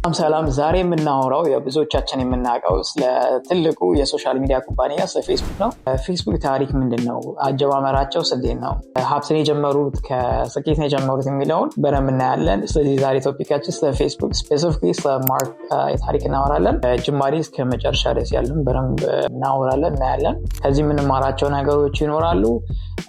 ሰላም ዛሬ የምናወራው የብዙዎቻችን የምናውቀው ስለ ትልቁ የሶሻል ሚዲያ ኩባንያ ስለ ፌስቡክ ነው። ፌስቡክ ታሪክ ምንድነው? አጀማመራቸው እንዴት ነው? ሀብትን የጀመሩት ከስኬት ነው የጀመሩት የሚለውን በደንብ እናያለን። ስለዚህ ዛሬ ቶፒካችን ስለ ፌስቡክ ስፔሲፊካሊ ስለ ማርክ ታሪክ እናወራለን። ጅማሬ እስከ መጨረሻ ድረስ ያለውን በደንብ እናያለን። ከዚህ የምንማራቸው ነገሮች ይኖራሉ።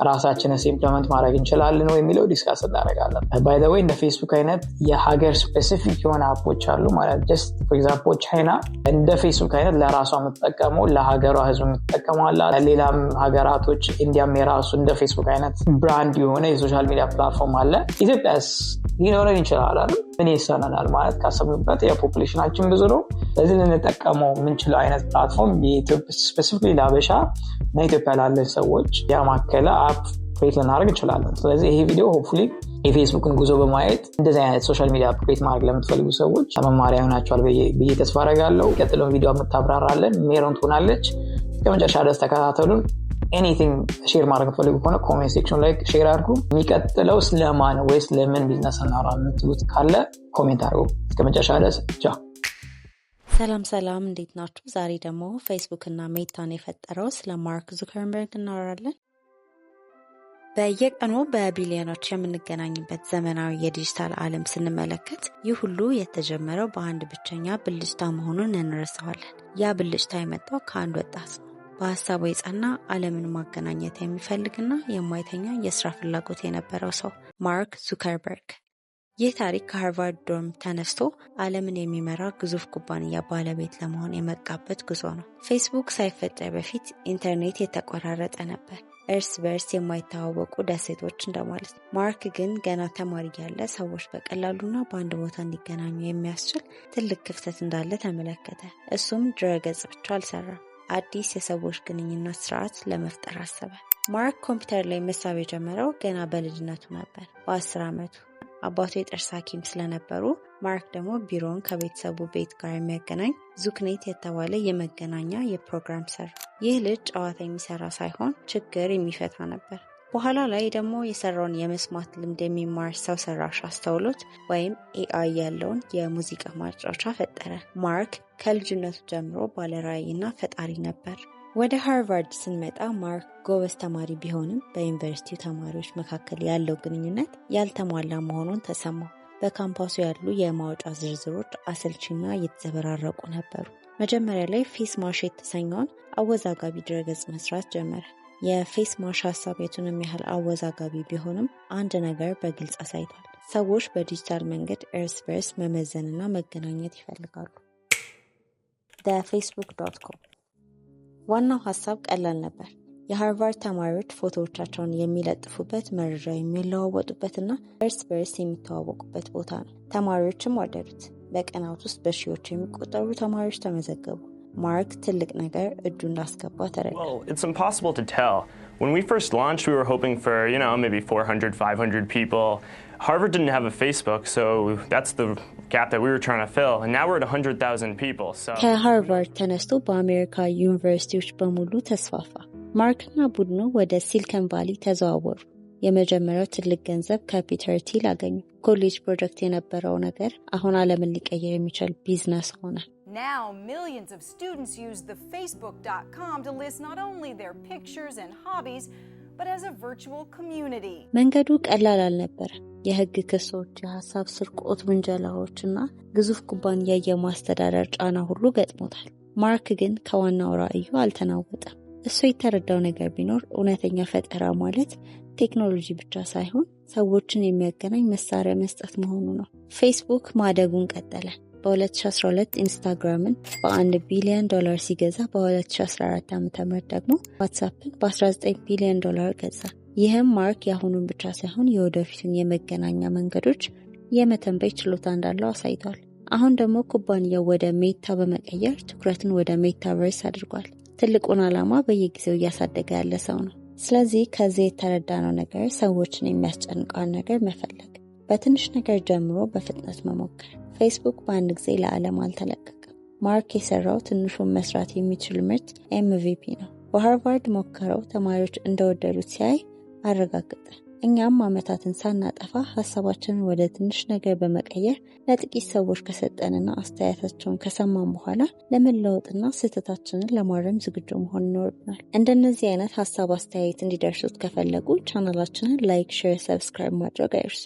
ራሳችንን ኢምፕሊመንት ማድረግ እንችላለን ወይ የሚለው ዲስካስ እናደርጋለን። ባይ ዘ ዌይ እንደ ፌስቡክ አይነት የሀገር ስፔሲፊክ የሆነ አፖች አሉ ማለት just for example ቻይና እንደ ፌስቡክ አይነት ለራሷ የምትጠቀመው ለሀገሯ ህዝብ የምትጠቀመው አለ። ሌላም ሀገራቶች ኢንዲያም የራሱ እንደ ፌስቡክ አይነት ብራንድ የሆነ የሶሻል ሚዲያ ፕላትፎርም አለ። ኢትዮጵያስ ሊኖረን ይችላል አይደል? ምን ይሰናናል ማለት ካሰብንበት የፖፑሌሽናችን ብዙ ነው። ስለዚህ ልንጠቀመው የምንችለው አይነት ፕላትፎርም የኢትዮጵያ ስፔሲፊካሊ ለአበሻ እና ኢትዮጵያ ላለ ሰዎች ያማከለ አፕ ክሬት ልናደርግ እንችላለን። ስለዚህ ይሄ ቪዲዮ ሆፕፉሊ የፌስቡክን ጉዞ በማየት እንደዚህ አይነት ሶሻል ሚዲያ ክሬት ማድረግ ለምትፈልጉ ሰዎች መማሪያ ይሆናችኋል ብዬ ተስፋ አደርጋለሁ። ቀጥሎ ቪዲዮ የምታብራራለን ሜሮን ትሆናለች። እስከመጨረሻ ድረስ ተከታተሉን። ኤኒቲንግ ሼር ማድረግ ፈልጉ ከሆነ ኮሜንት ሴክሽን ላይ ሼር አድርጉ። የሚቀጥለው ስለማን ወይስ ለምን ቢዝነስ እናወራ የምትሉት ካለ ኮሜንት አድርጉ። እስከመጨረሻ ድረስ ቻው። ሰላም እንዴት ናችሁ? ዛሬ ደግሞ ፌስቡክ እና ሜታን የፈጠረው ስለ ማርክ ዙከርበርግ እናወራለን። በየቀኑ በቢሊዮኖች የምንገናኝበት ዘመናዊ የዲጂታል ዓለም ስንመለከት ይህ ሁሉ የተጀመረው በአንድ ብቸኛ ብልጭታ መሆኑን እንረሳዋለን። ያ ብልጭታ የመጣው ከአንድ ወጣት ነው። በሀሳቡ የጸና ዓለምን ማገናኘት የሚፈልግና የማይተኛ የስራ ፍላጎት የነበረው ሰው ማርክ ዙከርበርግ። ይህ ታሪክ ከሃርቫርድ ዶርም ተነስቶ ዓለምን የሚመራ ግዙፍ ኩባንያ ባለቤት ለመሆን የመጣበት ጉዞ ነው። ፌስቡክ ሳይፈጠር በፊት ኢንተርኔት የተቆራረጠ ነበር። እርስ በርስ የማይተዋወቁ ደሴቶች እንደማለት ነው። ማርክ ግን ገና ተማሪ ያለ ሰዎች በቀላሉና በአንድ ቦታ እንዲገናኙ የሚያስችል ትልቅ ክፍተት እንዳለ ተመለከተ። እሱም ድረገጽ ብቻ አልሰራም፣ አዲስ የሰዎች ግንኙነት ስርዓት ለመፍጠር አሰበ። ማርክ ኮምፒውተር ላይ መሳብ የጀመረው ገና በልጅነቱ ነበር። በ10 ዓመቱ አባቱ የጥርስ ሐኪም ስለነበሩ ማርክ ደግሞ ቢሮውን ከቤተሰቡ ቤት ጋር የሚያገናኝ ዙክኔት የተባለ የመገናኛ የፕሮግራም ሰራ። ይህ ልጅ ጨዋታ የሚሰራ ሳይሆን ችግር የሚፈታ ነበር። በኋላ ላይ ደግሞ የሰራውን የመስማት ልምድ የሚማር ሰው ሰራሽ አስተውሎት ወይም AI ያለውን የሙዚቃ ማጫወቻ ፈጠረ። ማርክ ከልጅነቱ ጀምሮ ባለራዕይና ፈጣሪ ነበር። ወደ ሃርቫርድ ስንመጣ ማርክ ጎበዝ ተማሪ ቢሆንም በዩኒቨርሲቲው ተማሪዎች መካከል ያለው ግንኙነት ያልተሟላ መሆኑን ተሰማው። በካምፓሱ ያሉ የማውጫ ዝርዝሮች አሰልቺና የተዘበራረቁ ነበሩ። መጀመሪያ ላይ ፌስ ማሽ የተሰኘውን አወዛጋቢ ድረገጽ መስራት ጀመረ። የፌስ ማሽ ሀሳብ የቱንም ያህል አወዛጋቢ ቢሆንም አንድ ነገር በግልጽ አሳይቷል። ሰዎች በዲጂታል መንገድ እርስ በርስ መመዘንና መገናኘት ይፈልጋሉ። facebook.com ዋናው ሀሳብ ቀላል ነበር። የሃርቫርድ ተማሪዎች ፎቶዎቻቸውን የሚለጥፉበት፣ መረጃ የሚለዋወጡበትና እርስ በርስ የሚተዋወቁበት ቦታ ነው። ተማሪዎችም ወደዱት። በቀናት ውስጥ በሺዎች የሚቆጠሩ ተማሪዎች ተመዘገቡ። ማርክ ትልቅ ነገር እጁ እንዳስገባ ተረዳ። Well, it's impossible to tell. When we first launched, we were hoping for, maybe 400, 500 people. Harvard didn't have a Facebook, so that's the gap that we were trying to fill. And now we're at 100,000 people. So ከሃርቫርድ ተነስቶ በአሜሪካ ዩኒቨርሲቲዎች በሙሉ ተስፋፋ። ማርክና ቡድኑ ወደ ሲሊከን ቫሊ ተዘዋወሩ። የመጀመሪያው ትልቅ ገንዘብ ከፒተር ቲል አገኙ። ኮሌጅ ፕሮጀክት የነበረው ነገር አሁን ዓለምን ሊቀየር የሚችል ቢዝነስ ሆነ። Now, millions of students use the facebook.com to list not only their pictures and hobbies, but as a virtual community. መንገዱ ቀላል አልነበረ። የህግ ክሶች፣ የሐሳብ ስርቆት ውንጀላዎችና ግዙፍ ኩባንያ የማስተዳደር ጫና ሁሉ ገጥሞታል። ማርክ ግን ከዋናው ራዕዩ አልተናወጠም። እሱ የተረዳው ነገር ቢኖር እውነተኛ ፈጠራ ማለት ቴክኖሎጂ ብቻ ሳይሆን ሰዎችን የሚያገናኝ መሳሪያ መስጠት መሆኑ ነው። ፌስቡክ ማደጉን ቀጠለ። በ2012 ኢንስታግራምን በ$1 ቢሊዮን ሲገዛ በ2014 ዓ.ም ደግሞ ዋትስአፕን በ$19 ቢሊዮን ገዛ። ይህም ማርክ የአሁኑን ብቻ ሳይሆን የወደፊቱን የመገናኛ መንገዶች የመተንበይ ችሎታ እንዳለው አሳይቷል። አሁን ደግሞ ኩባንያው ወደ ሜታ በመቀየር ትኩረትን ወደ ሜታቨርስ አድርጓል። ትልቁን ዓላማ በየጊዜው እያሳደገ ያለ ሰው ነው። ስለዚህ ከዚህ የተረዳነው ነገር ሰዎችን የሚያስጨንቀውን ነገር መፈለግ፣ በትንሽ ነገር ጀምሮ በፍጥነት መሞከር። ፌስቡክ በአንድ ጊዜ ለዓለም አልተለቀቀም። ማርክ የሰራው ትንሹን መስራት የሚችል ምርት MVP ነው። በሃርቫርድ ሞከረው፣ ተማሪዎች እንደወደዱት ሲያይ አረጋገጠ። እኛም ዓመታትን ሳናጠፋ ሀሳባችንን ወደ ትንሽ ነገር በመቀየር ለጥቂት ሰዎች ከሰጠንና አስተያየታቸውን ከሰማን በኋላ ለመለወጥና ስህተታችንን ለማረም ዝግጁ መሆን ይኖርብናል። እንደነዚህ አይነት ሀሳብ አስተያየት እንዲደርሱት ከፈለጉ ቻናላችንን ላይክ፣ ሼር፣ ሰብስክራይብ ማድረግ አይርሱ።